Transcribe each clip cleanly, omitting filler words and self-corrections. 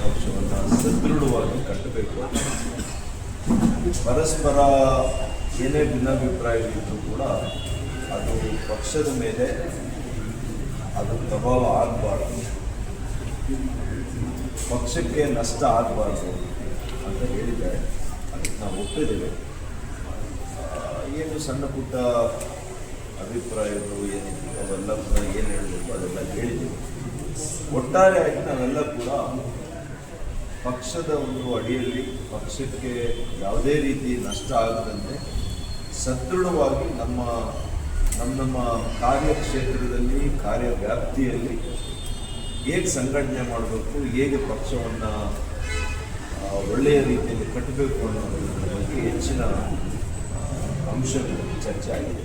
ಪಕ್ಷವನ್ನು ಸದೃಢವಾಗಿ ಕಟ್ಟಬೇಕು. ಪರಸ್ಪರ ಏನೇ ಭಿನ್ನಾಭಿಪ್ರಾಯಗಳಿದ್ದರೂ ಕೂಡ ಅದು ಪಕ್ಷದ ಮೇಲೆ ಅದು ಪ್ರಭಾವ ಆಗಬಾರ್ದು, ಪಕ್ಷಕ್ಕೆ ನಷ್ಟ ಆಗಬಾರ್ದು ಅಂತ ಹೇಳಿದ್ದಾರೆ. ಅದಕ್ಕೆ ನಾವು ಒಪ್ಪಿದ್ದೇವೆ. ಏನು ಸಣ್ಣ ಪುಟ್ಟ ಅಭಿಪ್ರಾಯಗಳು ಏನಿದೆ ಅವೆಲ್ಲ ಕೂಡ ಏನು ಹೇಳಬೇಕು ಅದೆಲ್ಲ ಹೇಳಿದ್ದೀವಿ. ಒಟ್ಟಾರೆಯಾಗಿ ನಾವೆಲ್ಲ ಕೂಡ ಪಕ್ಷದ ಒಂದು ಅಡಿಯಲ್ಲಿ ಪಕ್ಷಕ್ಕೆ ಯಾವುದೇ ರೀತಿ ನಷ್ಟ ಆಗದಂತೆ ಸದೃಢವಾಗಿ ನಮ್ಮ ಕಾರ್ಯಕ್ಷೇತ್ರದಲ್ಲಿ ಕಾರ್ಯವ್ಯಾಪ್ತಿಯಲ್ಲಿ ಹೇಗೆ ಸಂಘಟನೆ ಮಾಡಬೇಕು, ಹೇಗೆ ಪಕ್ಷವನ್ನು ಒಳ್ಳೆಯ ರೀತಿಯಲ್ಲಿ ಕಟ್ಟಬೇಕು ಅನ್ನೋದ್ರ ಬಗ್ಗೆ ಹೆಚ್ಚಿನ ಅಂಶಗಳು ಚರ್ಚೆ ಆಗಿದೆ.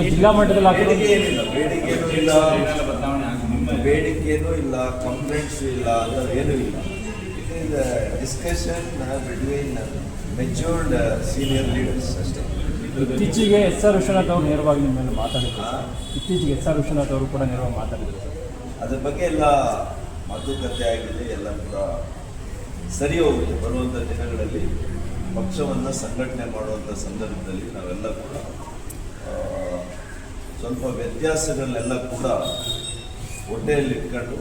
ಜಿಲ್ಲಾ ಮಟ್ಟದಲ್ಲಿ ಬೇಡಿಕೆಯೂ ಇಲ್ಲ, ಕಂಪ್ಲೇಂಟ್ಸು ಇಲ್ಲ, ಏನೂ ಇಲ್ಲ. It is discussion between matured senior leaders ಅಷ್ಟೇ. ಇತ್ತೀಚೆಗೆ ಎಸ್ ಆರ್ ವಿಶ್ವನಾಥ್ ಅವರು ನೇರವಾಗಿ ನಿಮ್ಮ ಮೇಲೆ ಮಾತಾಡಿದ್ದಾರೆ. ಇತ್ತೀಚೆಗೆ ಎಸ್ ಆರ್ ವಿಶ್ವನಾಥ್ ಅವರು ಕೂಡ ನೇರವಾಗಿ ಮಾತಾಡಿದ್ದಾರೆ. ಅದ್ರ ಬಗ್ಗೆ ಎಲ್ಲ ಮಾತುಕತೆ ಆಗಿದೆ, ಎಲ್ಲ ಕೂಡ ಸರಿ ಹೋಗುತ್ತೆ. ಬರುವಂಥ ದಿನಗಳಲ್ಲಿ ಪಕ್ಷವನ್ನು ಸಂಘಟನೆ ಮಾಡುವಂಥ ಸಂದರ್ಭದಲ್ಲಿ ನಾವೆಲ್ಲ ಕೂಡ ಸ್ವಲ್ಪ ವ್ಯತ್ಯಾಸಗಳನ್ನೆಲ್ಲ ಕೂಡ ಹೊಟ್ಟೆಯಲ್ಲಿಟ್ಕೊಂಡು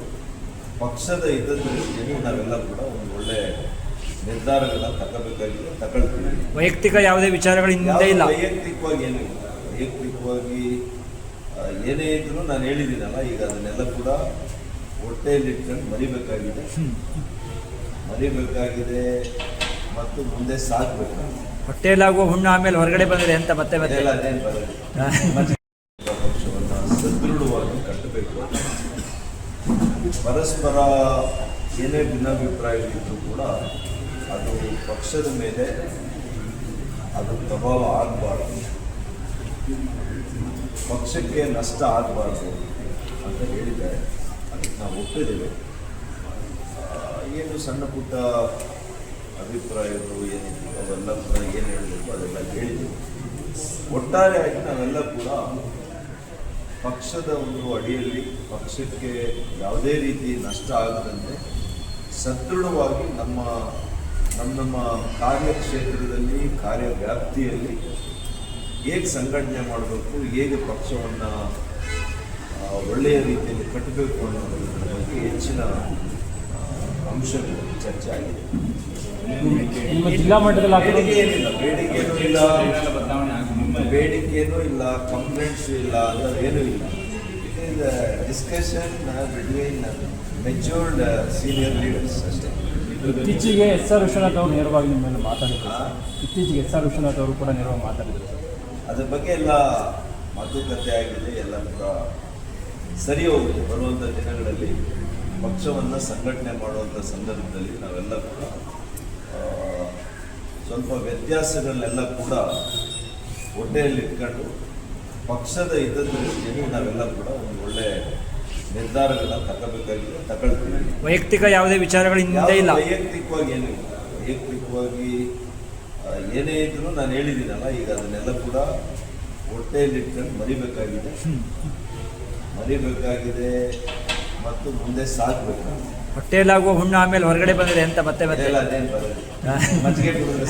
ಪಕ್ಷದ ಹಿತದೃಷ್ಟಿಯಲ್ಲಿ ನಾವೆಲ್ಲ ಕೂಡ ಒಂದು ಒಳ್ಳೆ ನಿರ್ಧಾರಗಳನ್ನ ತಗೊಳ್ತೀವಿ. ವೈಯಕ್ತಿಕ ಯಾವುದೇ ವಿಚಾರಗಳು ಹಿಂದೆ ಇಲ್ಲ. ವೈಯಕ್ತಿಕವಾಗಿ ಏನೂ ಇಲ್ಲ. ವೈಯಕ್ತಿಕವಾಗಿ ಏನೇ ಇದ್ರೂ ನಾನು ಹೇಳಿದ್ದೀನಲ್ಲ, ಈಗ ಅದನ್ನೆಲ್ಲ ಕೂಡ ಹೊಟ್ಟೆಯಲ್ಲಿಟ್ಕೊಂಡು ಮರಿಬೇಕಾಗಿದೆ ಮತ್ತು ಮುಂದೆ ಸಾಗಬೇಕಾಗಿದೆ. ಹೊಟ್ಟೆಯಲ್ಲಾಗುವ ಹುಣ್ಣು ಆಮೇಲೆ ಹೊರಗಡೆ ಬಂದಿದೆ ಅಂತ ಮತ್ತೆ ಅದೇನು ಬರೋದು. ಪಕ್ಷವನ್ನು ಸದೃಢವಾಗಿ ಕಟ್ಟಬೇಕು. ಪರಸ್ಪರ ಏನೇ ಭಿನ್ನಾಭಿಪ್ರಾಯಗಳಿದ್ದರೂ ಕೂಡ ಅದು ಪಕ್ಷದ ಮೇಲೆ ಅದು ಪ್ರಭಾವ ಆಗಬಾರ್ದು, ಪಕ್ಷಕ್ಕೆ ನಷ್ಟ ಆಗಬಾರ್ದು ಅಂತ ಹೇಳಿದ್ದಾರೆ. ಅದಕ್ಕೆ ನಾವು ಒಪ್ಪಿದ್ದೇವೆ. ಏನು ಸಣ್ಣ ಪುಟ್ಟ ಅಭಿಪ್ರಾಯಗಳು ಏನಿದೆ ಅವೆಲ್ಲ ಕೂಡ ಏನು ಹೇಳಬೇಕು ಅದೆಲ್ಲ ಹೇಳಿದ್ದೀವಿ. ಒಟ್ಟಾರೆಯಾಗಿ ನಾವೆಲ್ಲ ಕೂಡ ಪಕ್ಷದ ಒಂದು ಅಡಿಯಲ್ಲಿ ಪಕ್ಷಕ್ಕೆ ಯಾವುದೇ ರೀತಿ ನಷ್ಟ ಆಗದಂತೆ ಸದೃಢವಾಗಿ ನಮ್ಮ ಕಾರ್ಯಕ್ಷೇತ್ರದಲ್ಲಿ ಕಾರ್ಯವ್ಯಾಪ್ತಿಯಲ್ಲಿ ಹೇಗೆ ಸಂಘಟನೆ ಮಾಡಬೇಕು, ಹೇಗೆ ಪಕ್ಷವನ್ನು ಒಳ್ಳೆಯ ರೀತಿಯಲ್ಲಿ ಕಟ್ಟಬೇಕು ಅನ್ನೋದ್ರ ಬಗ್ಗೆ ಹೆಚ್ಚಿನ ಅಂಶಗಳು ಚರ್ಚೆ ಆಗಿದೆ. ಜಿಲ್ಲಾ ಮಟ್ಟದಲ್ಲಿ ಬೇಡಿಕೆಯೂ ಇಲ್ಲ, ಕಂಪ್ಲೇಂಟ್ಸು ಇಲ್ಲ, ಏನೂ ಇಲ್ಲ. It is discussion between matured senior leaders ಅಷ್ಟೇ. ಇತ್ತೀಚೆಗೆ ಎಸ್ ಆರ್ ವಿಶ್ವನಾಥ್ ಅವರು ನೇರವಾಗಿ ನಿಮ್ಮ ಮೇಲೆ ಮಾತಾಡಿದ್ದಾರೆ. ಇತ್ತೀಚೆಗೆ ಎಸ್ ಆರ್ ವಿಶ್ವನಾಥ್ ಅವರು ಕೂಡ ನೇರವಾಗಿ ಮಾತಾಡಿದ್ದಾರೆ. ಅದ್ರ ಬಗ್ಗೆ ಎಲ್ಲ ಮಾತುಕತೆ ಆಗಿದೆ, ಎಲ್ಲ ಕೂಡ ಸರಿ ಹೋಗುತ್ತೆ. ಬರುವಂಥ ದಿನಗಳಲ್ಲಿ ಪಕ್ಷವನ್ನು ಸಂಘಟನೆ ಮಾಡುವಂಥ ಸಂದರ್ಭದಲ್ಲಿ ನಾವೆಲ್ಲ ಕೂಡ ಸ್ವಲ್ಪ ವ್ಯತ್ಯಾಸಗಳನ್ನೆಲ್ಲ ಕೂಡ ಹೊಟ್ಟೆಯಲ್ಲಿಟ್ಕೊಂಡು ಪಕ್ಷದ ಹಿತದೃಷ್ಟಿಯಲ್ಲಿ ನಾವೆಲ್ಲ ಕೂಡ ಒಂದು ಒಳ್ಳೆ ನಿರ್ಧಾರಗಳನ್ನ ತಗೊಳ್ತೀವಿ. ವೈಯಕ್ತಿಕ ಯಾವುದೇ ವಿಚಾರಗಳು ಹಿಂದೆ ಇಲ್ಲ. ವೈಯಕ್ತಿಕವಾಗಿ ಏನೂ ಇಲ್ಲ. ವೈಯಕ್ತಿಕವಾಗಿ ಏನೇ ಇದ್ರೂ ನಾನು ಹೇಳಿದ್ದೀನಲ್ಲ, ಈಗ ಅದನ್ನೆಲ್ಲ ಕೂಡ ಹೊಟ್ಟೆಯಲ್ಲಿಟ್ಕೊಂಡು ಮರಿಬೇಕಾಗಿದೆ ಮತ್ತು ಮುಂದೆ ಸಾಗಬೇಕಾಗಿದೆ. ಹೊಟ್ಟೆಯಲ್ಲಾಗುವ ಹುಣ್ಣು ಆಮೇಲೆ ಹೊರಗಡೆ ಬಂದಿದೆ ಅಂತ ಮತ್ತೆ ಅದೇನು ಬರೋದು. ಮಜ್ಜಿಗೆ ಕುಡಿದ್ರೆ